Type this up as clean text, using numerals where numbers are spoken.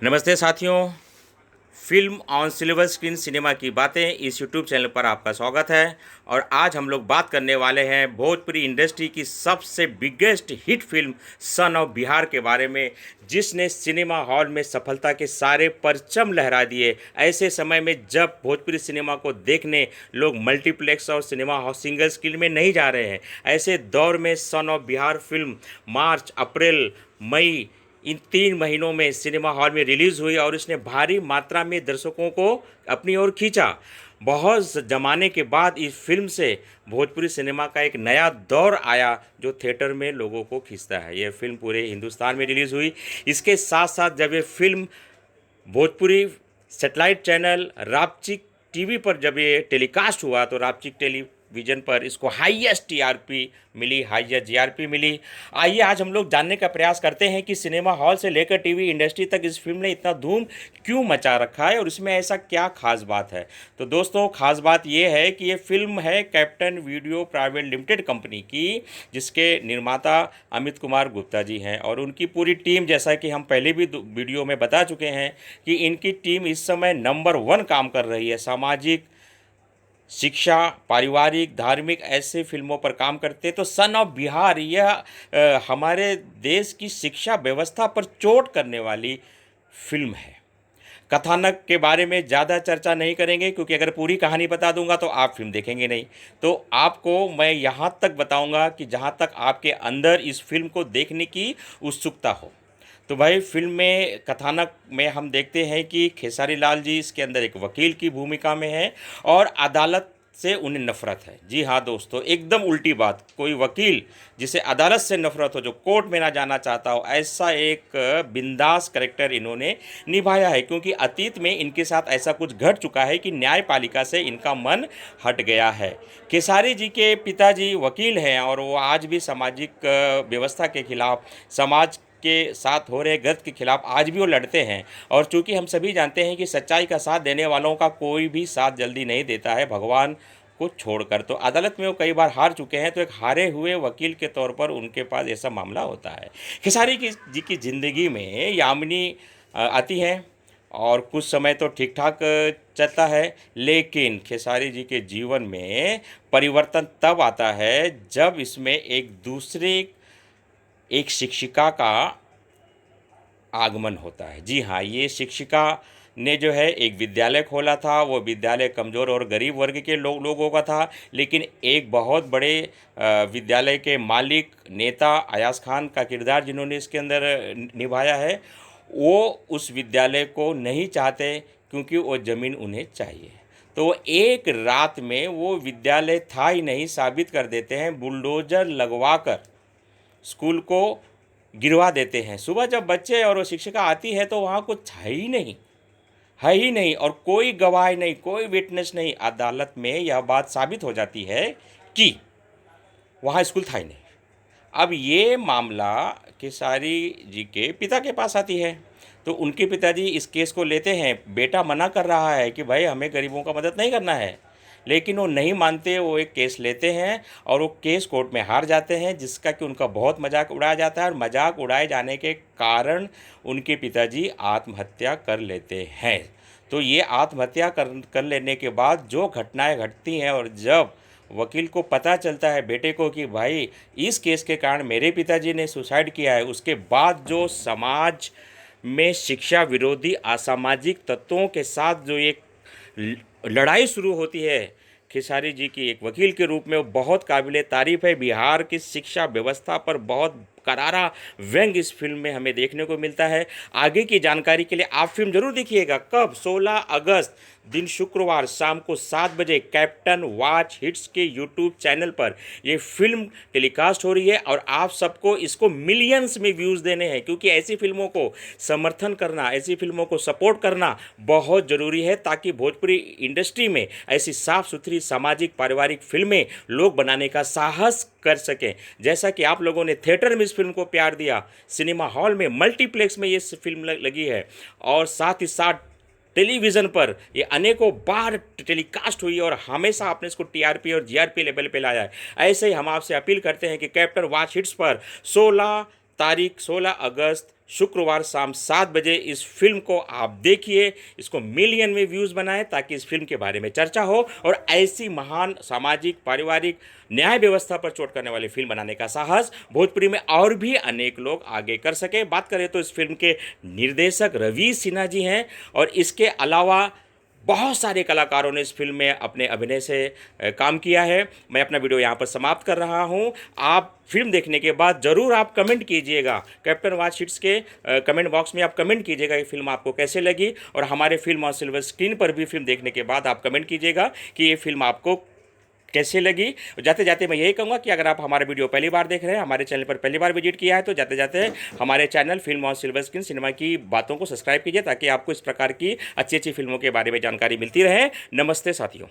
नमस्ते साथियों। Film on silver screen cinema की बातें इस यूट्यूब चैनल पर आपका स्वागत है। और आज हम लोग बात करने वाले हैं भोजपुरी इंडस्ट्री की सबसे biggest hit film son of Bihar के बारे में, जिसने सिनेमा हॉल में सफलता के सारे परचम लहरा दिए। ऐसे समय में जब भोजपुरी सिनेमा को देखने लोग मल्टीप्लेक्स और सिनेमा हॉल सिंगल स्क्रीन में नहीं जा रहे हैं, ऐसे दौर में सन ऑफ बिहार फिल्म मार्च, अप्रैल, मई, इन 3 महीनों में सिनेमा हॉल में रिलीज़ हुई और इसने भारी मात्रा में दर्शकों को अपनी ओर खींचा। बहुत ज़माने के बाद इस फिल्म से भोजपुरी सिनेमा का एक नया दौर आया जो थिएटर में लोगों को खींचता है। यह फिल्म पूरे हिंदुस्तान में रिलीज़ हुई। इसके साथ साथ जब ये film Bhojpuri satellite channel Rapchik TV पर जब ये टेलीकास्ट हुआ तो रापचिक टेलीविज़न पर इसको हाईएस्ट टीआरपी मिली, हाईएस्ट जीआरपी मिली। आइए आज हम लोग जानने का प्रयास करते हैं कि सिनेमा हॉल से लेकर टीवी इंडस्ट्री तक इस फिल्म ने इतना धूम क्यों मचा रखा है और इसमें ऐसा क्या खास बात है। तो दोस्तों, खास बात ये है कि ये फिल्म है captain video private limited company की, जिसके निर्माता अमित कुमार गुप्ता जी हैं और उनकी पूरी टीम, जैसा कि हम पहले भी वीडियो में बता चुके हैं कि इनकी टीम इस समय नंबर 1 काम कर रही है। सामाजिक, शिक्षा, पारिवारिक, धार्मिक ऐसे फिल्मों पर काम करते। तो सन ऑफ बिहार यह हमारे देश की शिक्षा व्यवस्था पर चोट करने वाली फिल्म है। कथानक के बारे में ज़्यादा चर्चा नहीं करेंगे क्योंकि अगर पूरी कहानी बता दूंगा तो आप फिल्म देखेंगे नहीं। तो आपको मैं यहाँ तक बताऊंगा कि जहाँ तक आपके अंदर इस फिल्म को देखने की उत्सुकता हो। तो भाई, फिल्म में कथानक में हम देखते हैं कि खेसारी लाल जी इसके अंदर एक वकील की भूमिका में हैं और अदालत से उन्हें नफरत है। जी हाँ दोस्तों, एकदम उल्टी बात। कोई वकील जिसे अदालत से नफरत हो, जो कोर्ट में ना जाना चाहता हो, ऐसा एक बिंदास करेक्टर इन्होंने निभाया है। क्योंकि अतीत में इनके साथ ऐसा कुछ घट चुका है कि न्यायपालिका से इनका मन हट गया है। खेसारी जी के पिताजी वकील हैं और वो आज भी सामाजिक व्यवस्था के खिलाफ, समाज के साथ हो रहे गलत के खिलाफ आज भी वो लड़ते हैं। और चूंकि हम सभी जानते हैं कि सच्चाई का साथ देने वालों का कोई भी साथ जल्दी नहीं देता है, भगवान को छोड़कर। तो अदालत में वो कई बार हार चुके हैं, तो एक हारे हुए वकील के तौर पर उनके पास ऐसा मामला होता है। खेसारी जी की ज़िंदगी में यामिनी आती हैं और कुछ समय तो ठीक ठाक चलता है, लेकिन खेसारी जी के जीवन में परिवर्तन तब आता है जब इसमें एक शिक्षिका का आगमन होता है। जी हाँ, ये शिक्षिका ने जो है एक विद्यालय खोला था। वो विद्यालय कमज़ोर और गरीब वर्ग के लोगों का था, लेकिन एक बहुत बड़े विद्यालय के मालिक नेता अयाज खान का किरदार जिन्होंने इसके अंदर निभाया है, वो उस विद्यालय को नहीं चाहते क्योंकि वो ज़मीन उन्हें चाहिए। तो वो एक रात में वो विद्यालय था ही नहीं साबित कर देते हैं, बुलडोज़र लगवाकर स्कूल को गिरवा देते हैं। सुबह जब बच्चे और वो शिक्षिका आती है तो वहाँ कुछ है ही नहीं और कोई गवाह नहीं, कोई विटनेस नहीं। अदालत में यह बात साबित हो जाती है कि वहाँ स्कूल था ही नहीं। अब ये मामला खेसारी जी के पिता के पास आती है तो उनके पिताजी इस केस को लेते हैं। बेटा मना कर रहा है कि भाई हमें गरीबों का मदद नहीं करना है, लेकिन वो नहीं मानते। वो एक केस लेते हैं और वो केस कोर्ट में हार जाते हैं, जिसका कि उनका बहुत मजाक उड़ाया जाता है और मजाक उड़ाए जाने के कारण उनके पिताजी आत्महत्या कर लेते हैं। तो ये आत्महत्या कर लेने के बाद जो घटनाएं घटती हैं और जब वकील को पता चलता है बेटे को कि भाई इस केस के कारण मेरे पिताजी ने सुसाइड किया है, उसके बाद जो समाज में शिक्षा विरोधी असामाजिक तत्वों के साथ जो एक लड़ाई शुरू होती है खेसारी जी की एक वकील के रूप में, वो बहुत काबिले तारीफ़ है। बिहार की शिक्षा व्यवस्था पर बहुत करारा व्यंग इस फिल्म में हमें देखने को मिलता है। आगे की जानकारी के लिए आप फिल्म जरूर देखिएगा। कब? 16 अगस्त दिन शुक्रवार शाम को 7 बजे कैप्टन वॉच हिट्स के यूट्यूब चैनल पर ये फिल्म टेलीकास्ट हो रही है और आप सबको इसको मिलियंस में व्यूज़ देने हैं, क्योंकि ऐसी फिल्मों को समर्थन करना, ऐसी फिल्मों को सपोर्ट करना बहुत ज़रूरी है, ताकि भोजपुरी इंडस्ट्री में ऐसी साफ़ सुथरी सामाजिक पारिवारिक फिल्में लोग बनाने का साहस कर सकें। जैसा कि आप लोगों ने थिएटर में इस फिल्म को प्यार दिया, सिनेमा हॉल में, मल्टीप्लेक्स में ये फिल्म लगी है और साथ ही साथ टेलीविज़न पर ये अनेकों बार टेलीकास्ट हुई और हमेशा आपने इसको टीआरपी और जीआरपी लेवल पे लाया है। ऐसे ही हम आपसे अपील करते हैं कि कैप्टन वॉच हिट्स पर 16 अगस्त शुक्रवार शाम 7 बजे इस फिल्म को आप देखिए, इसको मिलियन में व्यूज़ बनाएं ताकि इस फिल्म के बारे में चर्चा हो और ऐसी महान सामाजिक पारिवारिक न्याय व्यवस्था पर चोट करने वाली फिल्म बनाने का साहस भोजपुरी में और भी अनेक लोग आगे कर सके। बात करें तो इस फिल्म के निर्देशक रवि सिन्हा जी हैं और इसके अलावा बहुत सारे कलाकारों ने इस फिल्म में अपने अभिनय से काम किया है। मैं अपना वीडियो यहाँ पर समाप्त कर रहा हूँ। आप फिल्म देखने के बाद ज़रूर आप कमेंट कीजिएगा, कैप्टन वाच हिट्स के कमेंट बॉक्स में आप कमेंट कीजिएगा कि फिल्म आपको कैसे लगी, और हमारे फिल्म ऑन सिल्वर स्क्रीन पर भी फिल्म देखने के बाद आप कमेंट कीजिएगा कि ये फिल्म आपको कैसे लगी। जाते जाते मैं यही कहूँगा कि अगर आप हमारे वीडियो पहली बार देख रहे हैं, हमारे चैनल पर पहली बार विजिट किया है, तो जाते जाते हमारे channel film on silver screen cinema की बातों को सब्सक्राइब कीजिए ताकि आपको इस प्रकार की अच्छी अच्छी फिल्मों के बारे में जानकारी मिलती रहे। नमस्ते साथियों।